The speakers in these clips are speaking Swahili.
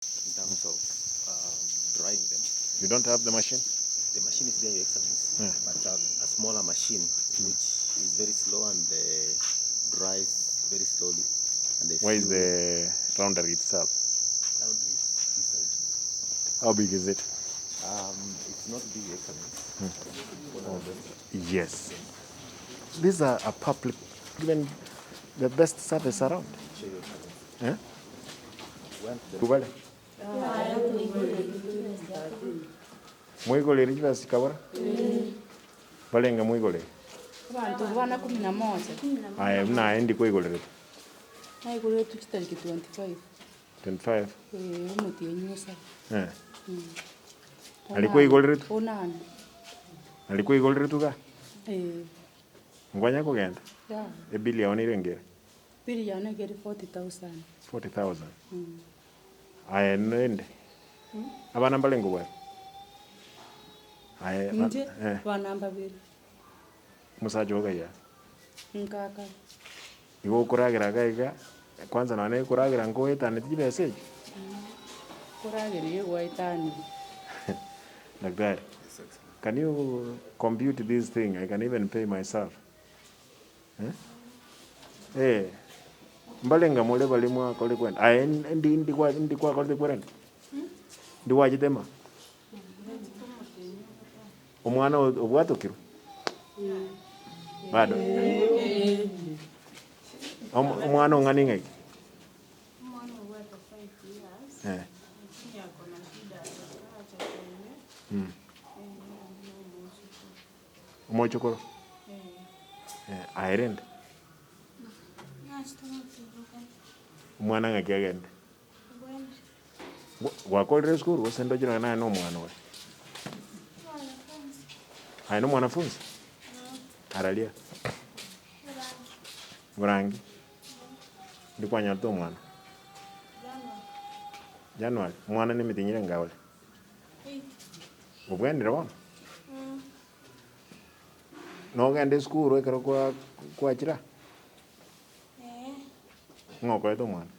in terms of drying them. You don't have the machine? The machine is there, Your Excellency, but a smaller machine which is very slow and dries very slowly. And Where is the rounder itself? Laundry is this side. How big is it? It's not big, Your Excellency. Yes. These are a public, even the best service around. Sure, Your Excellency. Eh? Well, Kubale. Mwigole rijibasi kabara? Balenga mwigole. Abantu bana 11. Aya mna endi kwigole retu. Naigole tukitariki 25. 25. Umuti yenyusa. Alikuwa igole retu? Onana. Alikuwa igole retu ka? Ngwanya kugenda? Yeah. Ebili yaone irengere? Bili yaone geri 40,000. 40,000. Aya nende. Abana balengo bwa? Aya nje banamba bili. Musaje ogaya? Nkaka. Iwo kuragira gaiga kwanza nane kuragira ngo etane tibe message. Kuragira yewa itani. Like that. Can you compute this thing? I can even pay myself. Mbalenga mole balimwa kole kwenda. Aya ndi kwa kole kwenda. Ndi wajitema. Omwana obwatokiro. Bado. Omwana ongani ngai. Omwana obwata 5 years. Yako na shida acha kwenye. Umochokoro. Airende. Omwana ngaki agende. Wakolere skuru wasendo jina na no mwana we. Haino mwanafunzi? Aralia. Murangi. Ndikwa nyato mwana. January. Mwana ni mitinyire ngawale. Ubwendera wana? No gende skuru ekero kwa chira. Ngoko eto mwana.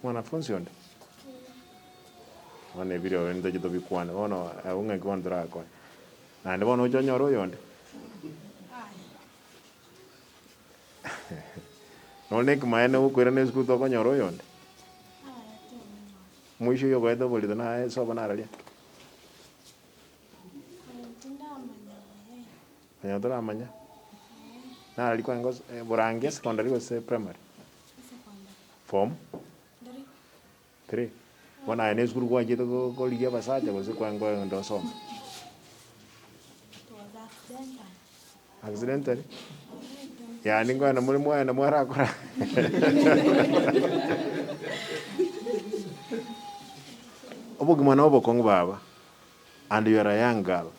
Mwanafunzi yonde. Wane video wende jito bikwana. Ono unga kondra kwa. Na ndo bono chonyoro yonde. No nek maene ukwira ne skuru to nyoro yonde. Mwisho yogo eto bolito na so bana aralia. Nyatora amanya. Na alikuwa ngos Burangia secondary was primary. Form 3. Wana ene skuru kwa jito ko ligia basaja ko se kwa ngo ndo soma. Accidentally. Ya ningo na muri mwana mwara akora. Obogi mwana obo kongo baba. And you are a young girl.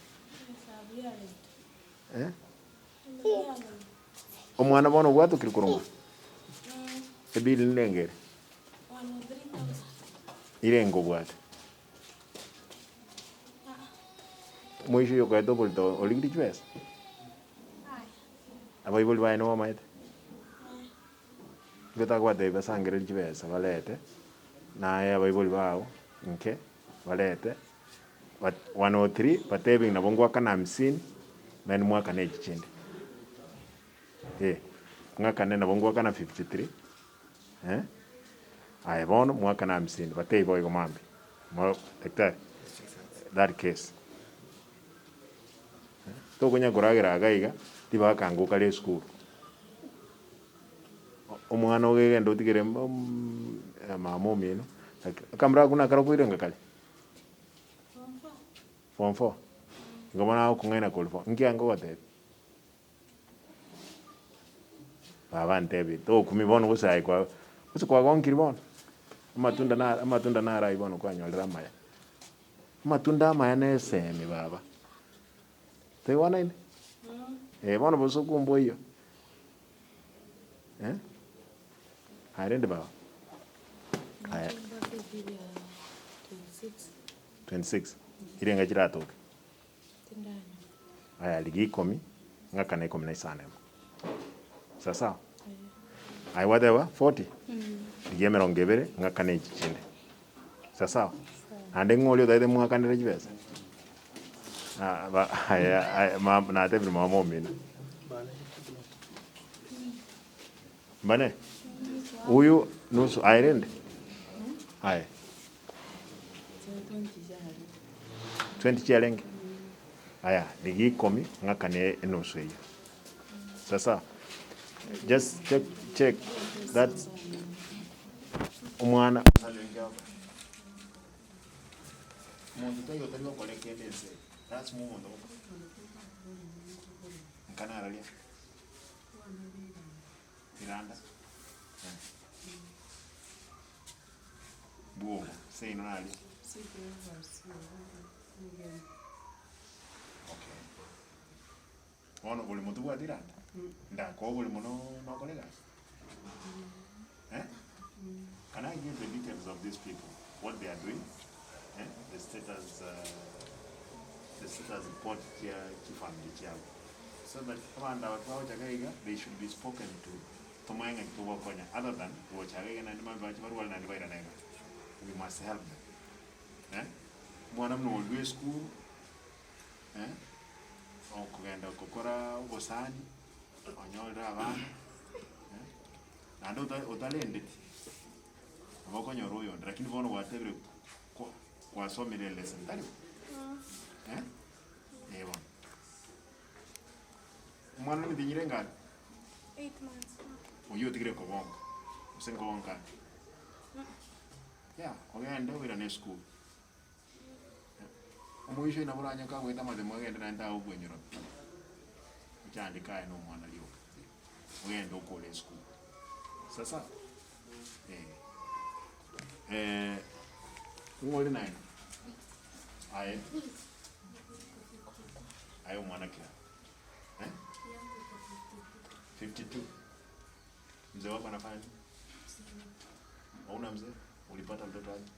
Omwana bono bwato kirikuruma. Ebili ndengere. Irengo bwate. Mwisho yoko eto bolito oligdi chwes. Aba iboli baino wa maite. Gota kwa te basangere chwes balete. Na ya iboli bao nke balete. But 103 batebi na bongwa kana 50 men mwaka ne chichende. Mwaka ne na bongwa kana 53. Ai bono mwaka na 50 batebi boy gomambi. Mo like that case. To kunya kuragira gaiga tiba kanguka le school. Omwana ogende utigere mamo mino. Kamera kuna karo kuirenga kale. Form 4. Ngomana kungaina kulfo. Nkiango wate. Baba ntebi to kumibono gusai kwa. Kwa gonkiri bono. Amatunda na rai bono kwa nyolera maya. Amatunda maya ne semi baba. Te wana ine? Bono boso kumbo iyo. Hairende baba. 26. Irenga chirato. Aya ligi 10 ngaka na 15. Sasa. ai whatever 40 igie mirongo ibere ng'akane ichichinde sawa ande ng'oli otaite mwakanire chibesa natebire mama omino mbane huyu nusu airende aye 20 chialenge aya ligi 10 ng'akane enusu eyo sasa just check that umwana muntu tayo taliwo kolekende nse that's muntu nkana ralia iranda buo sei non ali okay ono buli muntu bwa diranda ndako buli muno nokolega can I give the details of these people what they are doing the status report kia kifamily chao so that abanda watu chagaiga they should be spoken to tomayenga kituwa konya other than wochagaiga na ndimambe wachibaru wala nandibaira nega we must help them mwana mno olwe school okugenda kokora ubosani onyolera abana nando utalendeti abakonyora oyo lakini bono bwatebire kwasomire lesson tali ebo mwana ni dinyire ngani 8 months oyo tigire kobonga usengo bonga ogenda wira ne school omuisho ina buranya ka gweta mathemo agenda na nda ogwenyoro cyandika no mwana liyo ogenda okole school sasa ngoli nine ayo mwana kia 52 mzee wako anafanya hauna mzee ulipata mtoto aje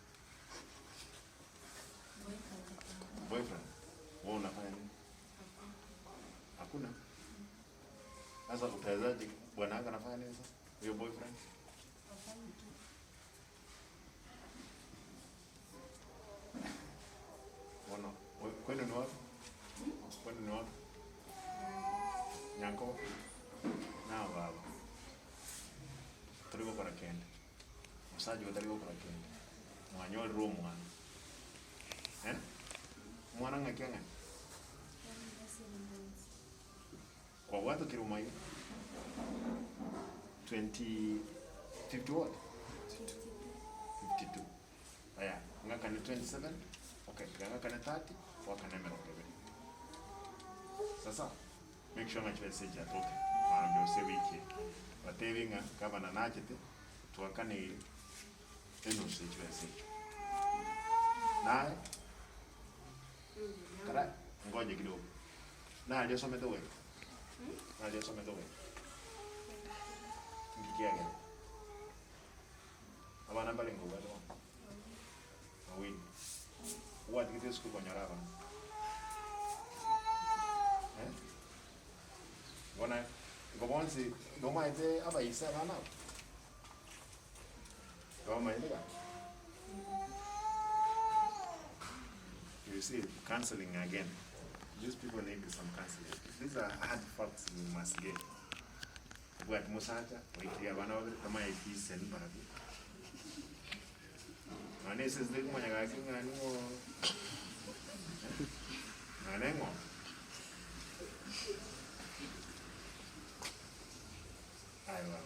boyfriend wewe unafanya nini hakuna sasa utawezaje bwana wako anafanya nini sasa huyo boyfriend kwenu ni wapi nyanko na baba tuliko kwa kende msaji utaliko kwa kende mwanyol room mwana mwana ngakianga kwa watu kirumai 20 50 what 52 aya ngaka ni 27 okay ngaka ni 30 wakana mero kebe sasa make sure much message atoke mara ndio se wiki batevinga kama na nachete tuakane ile eno message naye kara ngoje kidogo na aliyosoma towe ngikiaga abana balengo balo awini what it is kwa nyaraba bona gobonsi goma ite aba isa bana goma ite you see counseling again these people need some counseling these are hard facts you must get what musacha waitia bana wale kama ikisen barabi anese zile kama nyagaki ngani mo anengo aiwa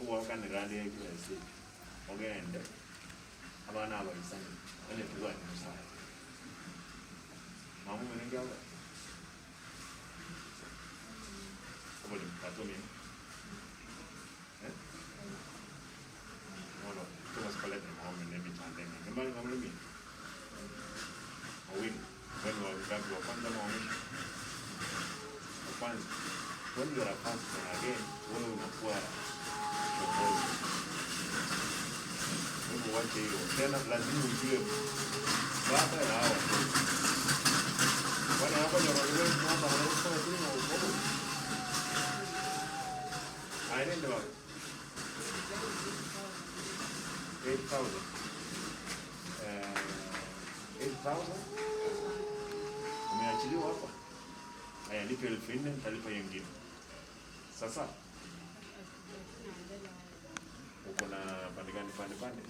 uwa kana rali ya kesi ogende abana abayisani ene tuwa ni musa mamu menenga aba kobole patomi Bueno, tú vas a colar de mamá, me chande, me mal ngamle mi. Awin, bueno, gago kwanda mo mi. Kwanza, when you are fasting again, wewe unakuwa kiongozi. Wewe wache hiyo. Tena lazima ujue baada ya hao. Wale hapo ndio wale kwamba wanafanya nini au bobo. Aende wapi? 8,000. 8,000. Umeachiliwa hapa. Haya, lipe 4,000, nitalipa hiyo ingine. Sasa uko na pande gani pande?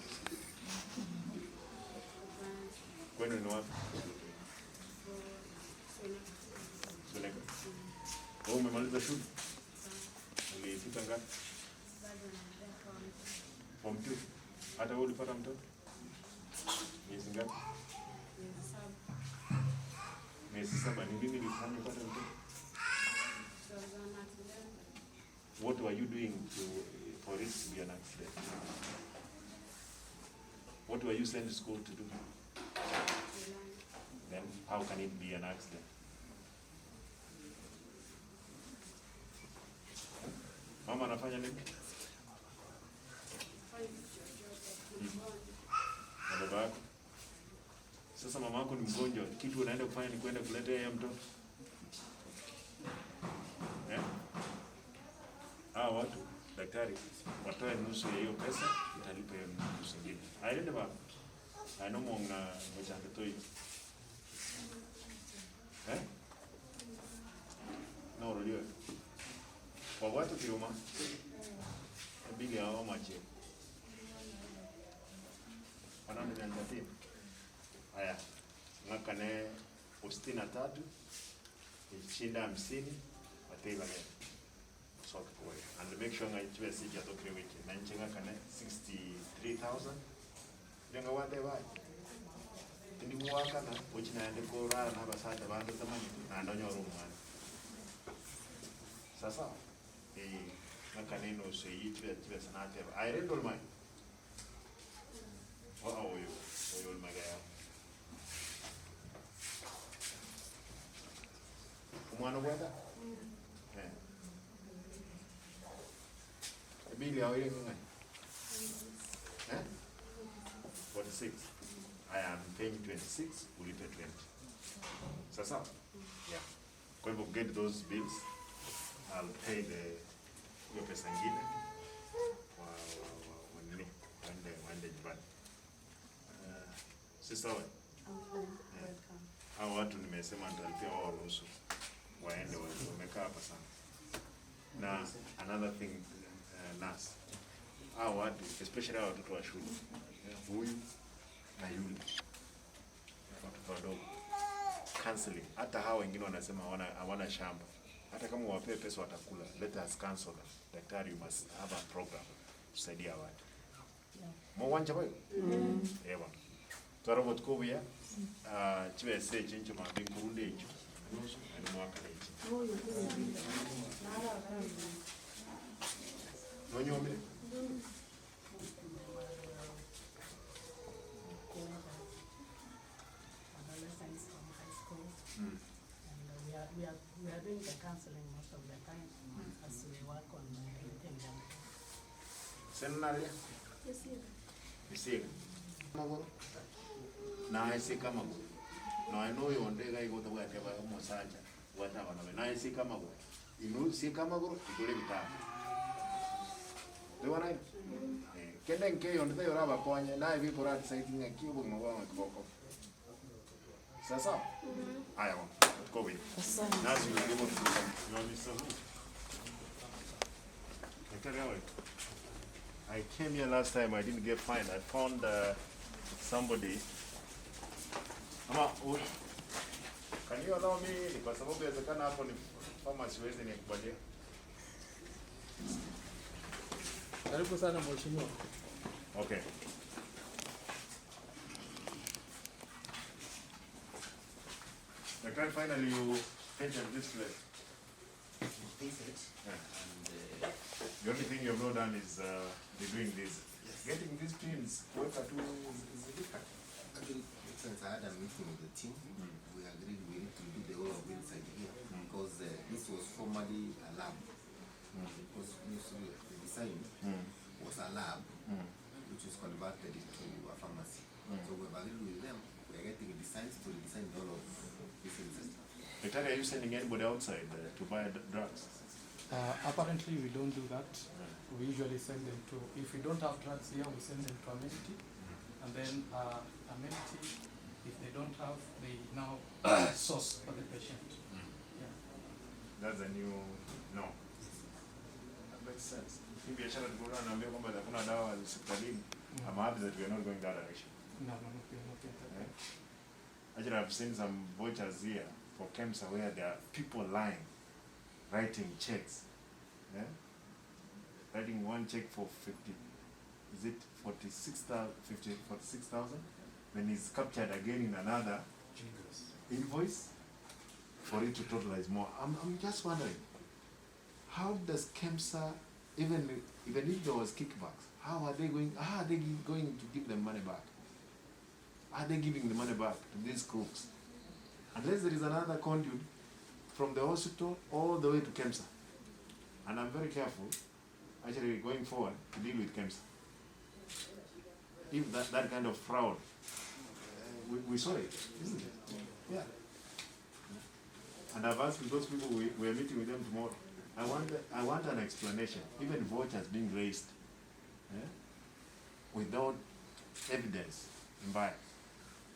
Kwenu ni wapi? Seleka. Wewe umemaliza shule? Ulifika ngapi? Form 2. Hata wewe ulipata mtoto? Miezi ngapi? Miezi 7. Ni nini ulifanya kupata mtoto? What were you doing for it to be an accident? What were you sent to school to do? Then how can it be an accident? Mama anafanya nini? Na baba yako? Sasa mama yako ni mgonjwa, kitu unaenda kufanya ni kwenda kuleta yeye mtoto? Watu daktari watoe nusu ya hiyo pesa, italipa hiyo nusu nyingine. Aende baba. Ano monga moja kitoi. Na urulio. Kwa watu kiuma. Bili hao mache. Wanani na ndapi. Haya. Mwaka ne 63 ishinda 50 wataiba leo. And make sure I try to see your doctor with you. Nanchenga kana 63,000. Lenga wande bai. Ndi muwaka na uchina ende korara na basata bandu tamani na ndonyo rumwana. Sasa nakane no so yitwe sanate. I rendo mai. Oyo magaya. Umwana wenda? Bili how you doing? 46. I am paying 26, will you pay 20? Sasa? Yeah. Kwa hivyo get those bills. I'll pay your pesa ngine. Wende nyumbani. Sister we? Hao watu nimesema nitalipia wao nusu. Waende wamekaa hapa sana. Na another thing, nurse. Hao watu, especially hao watoto wa shule. Huyu na yule. Watoto wadogo. Counseling. Hata hao wengine wanasema hawana shamba. Hata kama wapewe pesa watakula. Let us cancel them. Daktari, you must have a program kusaidia watu. Mwanja bayo? Ewa. Twarobot ko ya. Chiwe se chencho mabingu runde hicho. Ani mwaka na hicho. Nonyome? We are doing the counseling most of the time as we work on everything. Senaria? Yes. Magoro? Na isi kama go. No, I know you on the guy go to work about Mosaja. Whatever. Na isi kama go. Inu si kama go, ikule bita. Dewa nai? Kenda nke on the yoraba konya na hivi por ati saiting akibu mwa kiboko. Sasa? Aya wa. Go with. Now you will be able to do something. You want me to I came here last time, I didn't get fined. I found somebody. Can you allow me? Kwa sababu yazekana hapo ni pharmacy wezi nikubalia. Karibu sana mheshimiwa. Okay. I can't finally you entered this place. Yeah. And the only thing you've not done is be doing this. Yes. Getting these pins work at is difficult. Actually, since I had a meeting with the team, we agreed we need to do the whole of inside here because this was formerly a lab. Because usually the design was a lab which was converted into a pharmacy. So we've agreed with them. We are getting designs to redesign all of this system. Victoria, are you sending anybody outside to buy drugs? Apparently, we don't do that. We usually send them to, if we don't have drugs here, we send them to amenity. And then amenity, if they don't have, they now source for the patient. Yeah. That's a new, no. That makes sense. In biashara tukuna naambia kwamba hakuna dawa hospitalini. I'm happy that we are not going that direction. No, we are not going that way. Actually, I've seen some vouchers here for cancer where there are people lying, writing checks. Yeah? Writing one check for 46,000? Then he's captured again in another invoice for it to totalize more. I'm just wondering, how does KEMSA, even if there was kickbacks, how are they going to give them money back? Are they giving the money back to these crooks? Unless there is another conduit from the hospital all the way to KEMSA. And I'm very careful, actually, going forward to deal with KEMSA. If that kind of fraud, we saw it, isn't it? Yeah. And I've asked those people, we are meeting with them tomorrow. I want an explanation, even vouchers being raised, without evidence in bias.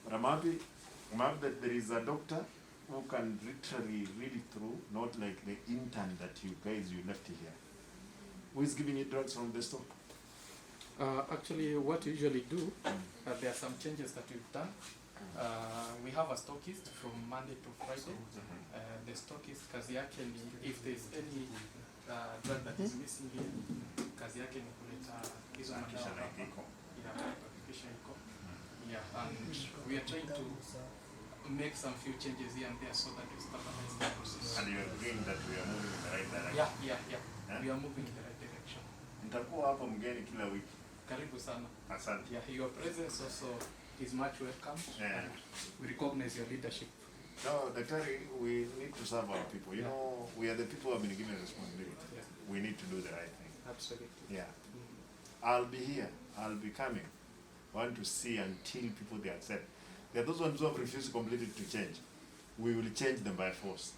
But I'm happy that there is a doctor who can literally read it through, not like the intern that you left here. Who is giving you drugs from the store? Actually, what we usually do, there are some changes that we've done. We have a stockist from Monday to Friday. The stockist, kazi yake ni, if there's any drug that is missing here, kazi yake ni kuleta hizo madawa hapa. Yeah, and we are trying to make some few changes here and there so that we stabilize the process. And you agree that we are moving in the right direction? Yeah. We are moving in the right direction. Nitakuwa hapa mgeni kila wiki. Karibu sana. Asante. Yeah, your presence also is much welcome. Yeah. And we recognize your leadership. No, Daktari, we need to serve our people. You know, we are the people who have been given responsibility. Yeah. We need to do the right thing. Absolutely. Yeah. I'll be here. I'll be coming. I want to see until people they accept. There are those ones who have refused completely to change. We will change them by force.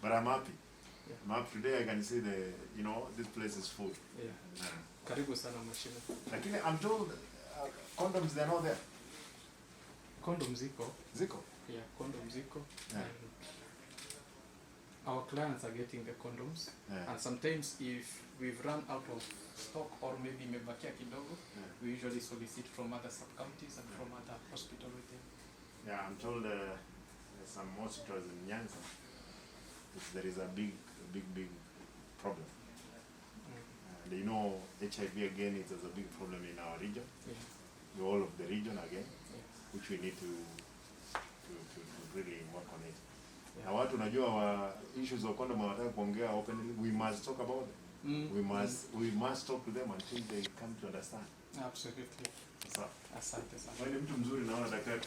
But I'm happy. Yeah. I'm happy. Today I can see this place is full. Yeah. Karibu sana mheshimiwa. Lakini I'm told condoms, they're not there. Condom ziko. Ziko? Yeah, condom ziko. Yeah. And our clients are getting the condoms. Yeah. And sometimes if we've run out of stock or maybe imebakia kidogo, we usually solicit from other sub-counties and from other hospitals within. Yeah, I'm told there's some hospitals in Nyanza. There is a big problem. And you know, HIV again is a big problem in our region. Yeah. The whole of the region again, which we need to really work on it. Yeah. Na watu unajua issues of condom wanataka kuongea openly, we must talk about them. We must talk to them until they come to understand. Absolutely. So, Asante sana. wewe ni mtu mzuri naona daktari.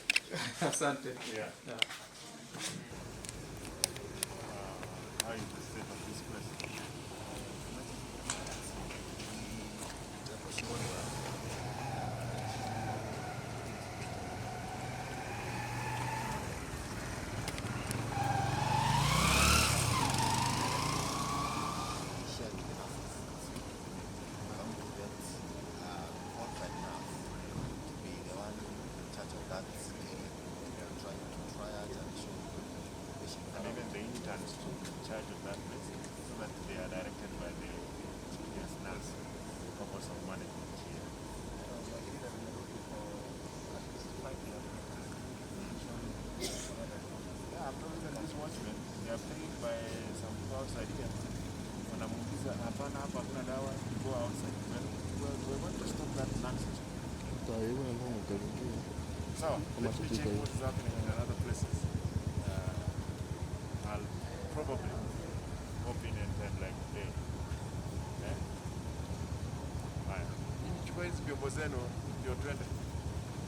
Asante. Yeah. How is the state of this place? And even the interns took charge of that place so that they are directed by the experienced nurse for the purpose of management here. Yeah, I'm not even this watchman. They are paid by some people outside here. Wanamuuliza hapana hapa hakuna dawa, go outside. We want to stop that nonsense. So, let me check what is happening in other places. I'll probably open and then like today. Haya. Chukua hizi vyombo zenu ndio twende.